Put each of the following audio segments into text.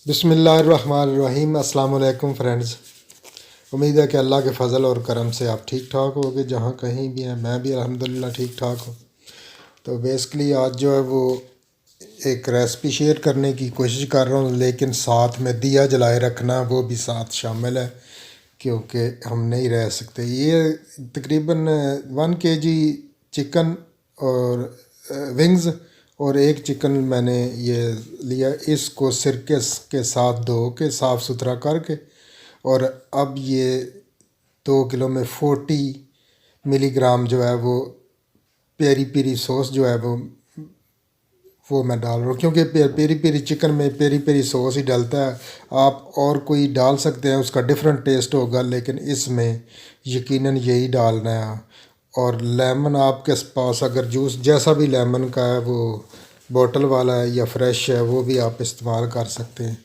बिस्मिल्लाहिर्रहमानिर्रहीम। अस्सलाम वालेकुम फ्रेंड्स। उम्मीद है कि अल्लाह के फ़ज़ल और करम से आप ठीक ठाक होगे जहाँ कहीं भी हैं। मैं भी अल्हम्दुलिल्लाह ठीक ठाक हूँ। तो बेसिकली आज जो है वो एक रेसिपी शेयर करने की कोशिश कर रहा हूँ, लेकिन साथ में दिया जलाए रखना वो भी साथ शामिल है, क्योंकि हम नहीं रह सकते। ये तकरीबन 1 kg चिकन और विंग्स और एक चिकन मैंने ये लिया। इसको सिरके के साथ धो के साफ़ सुथरा करके, और अब ये 2 किलो में 40 मिलीग्राम जो है वो पेरी पेरी सॉस जो है वो मैं डाल रहा हूँ, क्योंकि पेरी पेरी चिकन में पेरी पेरी सॉस ही डलता है। आप और कोई डाल सकते हैं, उसका डिफरेंट टेस्ट होगा, लेकिन इसमें यकीनन यही डालना है। और लेमन आपके पास अगर जूस जैसा भी लेमन का है, वो बॉटल वाला है या फ्रेश है, वो भी आप इस्तेमाल कर सकते हैं।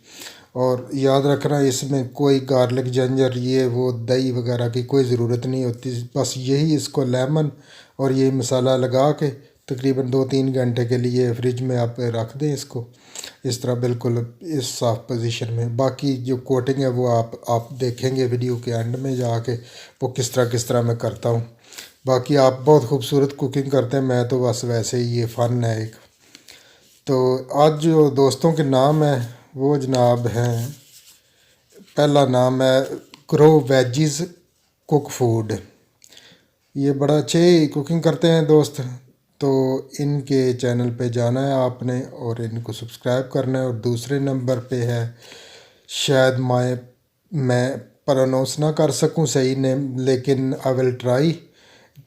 और याद रखना, इसमें कोई गार्लिक जिंजर ये वो दही वगैरह की कोई ज़रूरत नहीं होती। बस यही इसको लेमन और ये मसाला लगा के तकरीबन 2-3 घंटे के लिए फ्रिज में आप रख दें इसको, इस तरह बिल्कुल इस साफ पोजीशन में। बाकी जो कोटिंग है वो आप देखेंगे वीडियो के एंड में जाके वो किस तरह मैं करता हूँ। बाकी आप बहुत खूबसूरत कुकिंग करते हैं, मैं तो बस वैसे ही, ये फ़न है एक। तो आज जो दोस्तों के नाम है वो जनाब हैं, पहला नाम है ग्रो वेजिज़ कुक फूड। ये बड़ा अच्छे कुकिंग करते हैं दोस्त। तो इनके चैनल पे जाना है आपने और इनको सब्सक्राइब करना है। और दूसरे नंबर पे है, शायद मैं प्रोनाउंस ना कर सकूं सही नेम, लेकिन आई विल ट्राई,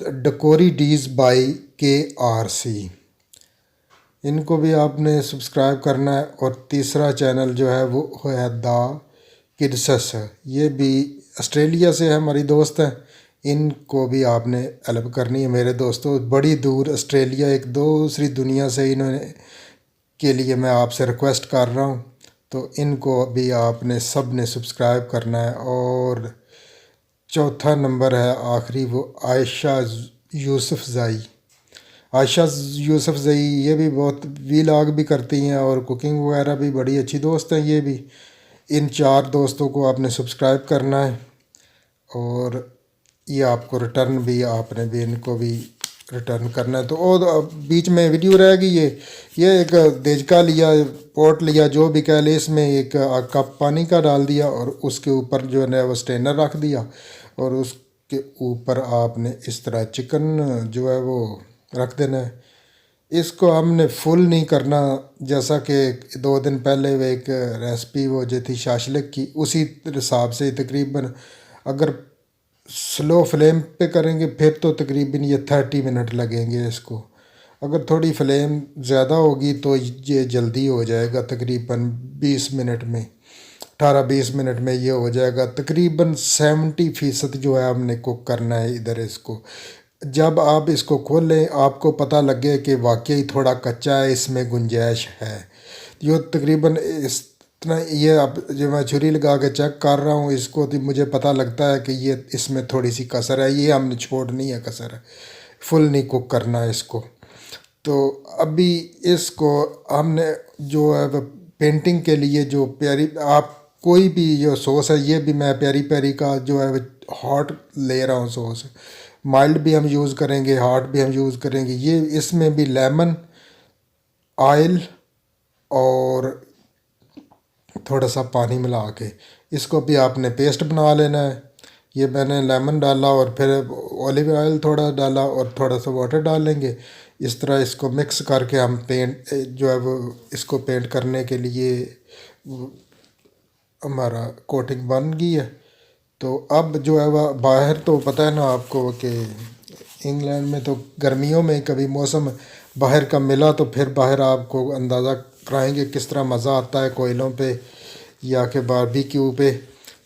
डकोरी डीज बाय KRC। इनको भी आपने सब्सक्राइब करना है। और तीसरा चैनल जो है वो है द किड्सस। ये भी ऑस्ट्रेलिया से है, हमारी दोस्त हैं। इनको भी आपने हेल्प करनी है मेरे दोस्तों। बड़ी दूर ऑस्ट्रेलिया, एक दूसरी दुनिया से इन्होंने के लिए मैं आपसे रिक्वेस्ट कर रहा हूँ। तो इनको भी आपने सब ने सब्सक्राइब करना है। और चौथा नंबर है आखिरी, वो आयशा यूसुफजई। आयशा यूसुफजई ये भी बहुत वीलॉग भी करती हैं और कुकिंग वगैरह भी, बड़ी अच्छी दोस्त हैं ये भी। इन 4 दोस्तों को आपने सब्सक्राइब करना है। और ये आपको रिटर्न भी, आपने भी इनको भी रिटर्न करना है। तो और बीच में वीडियो रहेगी। ये एक देजका लिया, पॉट लिया, जो भी कह ले, इसमें एक कप पानी का डाल दिया और उसके ऊपर जो है वो स्ट्रेनर रख दिया। और उसके ऊपर आपने इस तरह चिकन जो है वो रख देना है। इसको हमने फुल नहीं करना, जैसा कि 2 दिन पहले वो एक रेसिपी वो जो थी शाशलिक की, उसी हिसाब से तकरीबन अगर स्लो फ्लेम पे करेंगे फिर तो तकरीबन ये 30 मिनट लगेंगे इसको। अगर थोड़ी फ्लेम ज़्यादा होगी तो ये जल्दी हो जाएगा, तकरीबन 20 मिनट में, 18-20 मिनट में ये हो जाएगा। तकरीबन 70% जो है हमने कुक करना है इधर इसको। जब आप इसको खोलें आपको पता लगे कि वाकई थोड़ा कच्चा है, इसमें गुंजाइश है। यो तकरीबन इतना, ये अब जो मैं छुरी लगा के चेक कर रहा हूँ इसको, तो मुझे पता लगता है कि ये इसमें थोड़ी सी कसर है। ये हमने छोड़नी है कसर, है फुल नहीं कुक करना है इसको। तो अभी इसको हमने जो है पेंटिंग के लिए जो प्यारी, आप कोई भी जो सॉस है, ये भी मैं प्यारी प्यारी का जो है हॉट ले रहा हूँ सॉस। माइल्ड भी हम यूज़ करेंगे, हॉट भी हम यूज़ करेंगे। ये इसमें भी लेमन, ऑयल और थोड़ा सा पानी मिला के इसको भी आपने पेस्ट बना लेना है। ये मैंने लेमन डाला और फिर ऑलिव ऑयल थोड़ा डाला और थोड़ा सा वाटर डालेंगे। इस तरह इसको मिक्स करके हम पेंट जो है वो इसको पेंट करने के लिए हमारा कोटिंग बन गई है। तो अब जो है वह बाहर, तो पता है ना आपको कि इंग्लैंड में तो गर्मियों में कभी मौसम बाहर का मिला तो फिर बाहर आपको अंदाज़ा कराएंगे किस तरह मज़ा आता है कोयलों पे या के बारबेक्यू पे।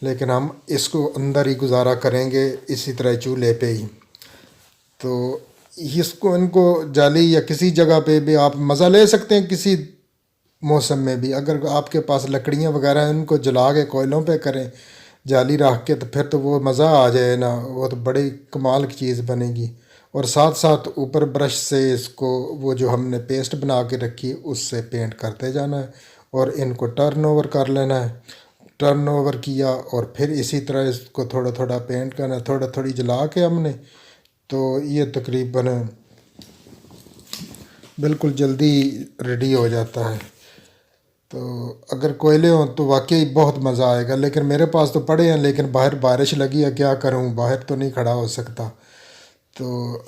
लेकिन हम इसको अंदर ही गुजारा करेंगे, इसी तरह चूल्हे पे ही। तो इसको इनको जाली या किसी जगह पे भी आप मज़ा ले सकते हैं, किसी मौसम में भी। अगर आपके पास लकड़ियाँ वगैरह हैं उनको जला के कोयलों पे करें जाली रख के, तो फिर तो वो मज़ा आ जाए ना, वो तो बड़ी कमाल की चीज़ बनेगी। और साथ साथ ऊपर ब्रश से इसको वो जो हमने पेस्ट बना के रखी है उससे पेंट करते जाना है। और इनको टर्न ओवर कर लेना है। टर्न ओवर किया और फिर इसी तरह इसको थोड़ा थोड़ा पेंट करना, थोड़ा थोड़ी जला के हमने, तो ये तकरीबन बिल्कुल जल्दी रेडी हो जाता है। तो अगर कोयले हों तो वाकई बहुत मज़ा आएगा, लेकिन मेरे पास तो पड़े हैं, लेकिन बाहर बारिश लगी है, क्या करूं, बाहर तो नहीं खड़ा हो सकता। तो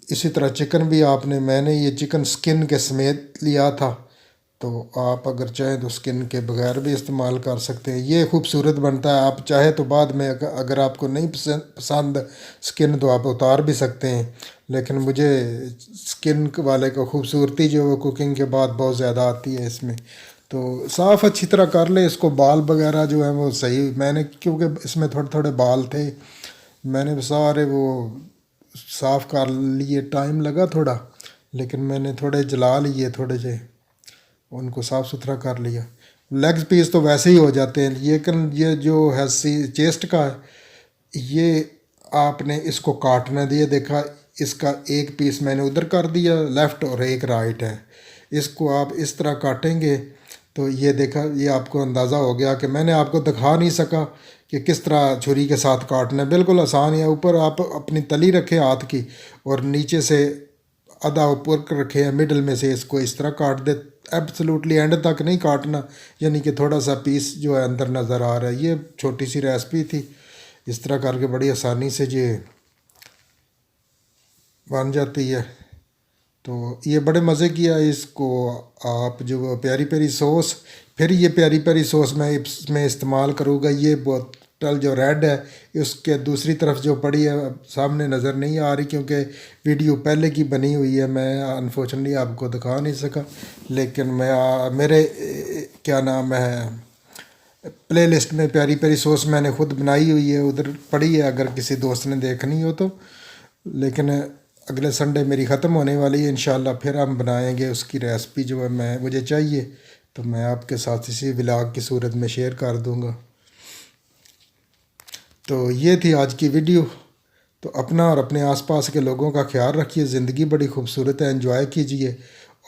इसी तरह चिकन भी मैंने ये चिकन स्किन के समेत लिया था, तो आप अगर चाहें तो स्किन के बगैर भी इस्तेमाल कर सकते हैं। ये खूबसूरत बनता है। आप चाहे तो बाद में अगर आपको नहीं पसंद स्किन तो आप उतार भी सकते हैं, लेकिन मुझे स्किन वाले को खूबसूरती जो है कुकिंग के बाद बहुत ज़्यादा आती है इसमें। तो साफ़ अच्छी तरह कर ले इसको। बाल वगैरह जो है वो सही, मैंने क्योंकि इसमें थोड़े थोड़े बाल थे, मैंने सारे वो साफ़ कर लिए। टाइम लगा थोड़ा, लेकिन मैंने थोड़े जला लिए, थोड़े से उनको साफ़ सुथरा कर लिया। लेग्स पीस तो वैसे ही हो जाते हैं, लेकिन ये जो है चेस्ट का है, ये आपने इसको काटना दिया। देखा, इसका एक पीस मैंने उधर कर दिया लेफ़्ट और एक राइट है। इसको आप इस तरह काटेंगे तो ये देखा, ये आपको अंदाज़ा हो गया कि मैंने आपको दिखा नहीं सका कि किस तरह छुरी के साथ काटना है। बिल्कुल आसान है। ऊपर आप अपनी तली रखें हाथ की और नीचे से आधा ऊपर कर रखे हैं, मिडल में से इसको इस तरह काट दे। एब्सोल्युटली एंड तक नहीं काटना, यानी कि थोड़ा सा पीस जो है अंदर नज़र आ रहा है। ये छोटी सी रेसिपी थी, इस तरह करके बड़ी आसानी से ये बन जाती है। तो ये बड़े मज़े किया। इसको आप जो प्यारी प्यारी सॉस, फिर ये प्यारी प्यारी सॉस मैं इसमें इस्तेमाल करूँगा। ये बोतल जो रेड है, उसके दूसरी तरफ जो पड़ी है सामने नज़र नहीं आ रही, क्योंकि वीडियो पहले की बनी हुई है, मैं अनफॉर्चुनेटली आपको दिखा नहीं सका। लेकिन मैं मेरे क्या नाम है, प्ले लिस्ट में प्यारी प्यारी सॉस मैंने खुद बनाई हुई है, उधर पड़ी है अगर किसी दोस्त ने देखनी हो तो। लेकिन अगले संडे मेरी ख़त्म होने वाली है, इंशाल्लाह फिर हम बनाएंगे उसकी रेसिपी जो है मुझे चाहिए तो मैं आपके साथ इसी व्लॉग की सूरत में शेयर कर दूंगा। तो ये थी आज की वीडियो। तो अपना और अपने आसपास के लोगों का ख्याल रखिए। ज़िंदगी बड़ी खूबसूरत है, एंजॉय कीजिए।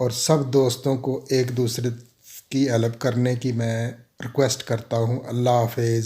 और सब दोस्तों को एक दूसरे की हेल्प करने की मैं रिक्वेस्ट करता हूँ। अल्लाह हाफिज़।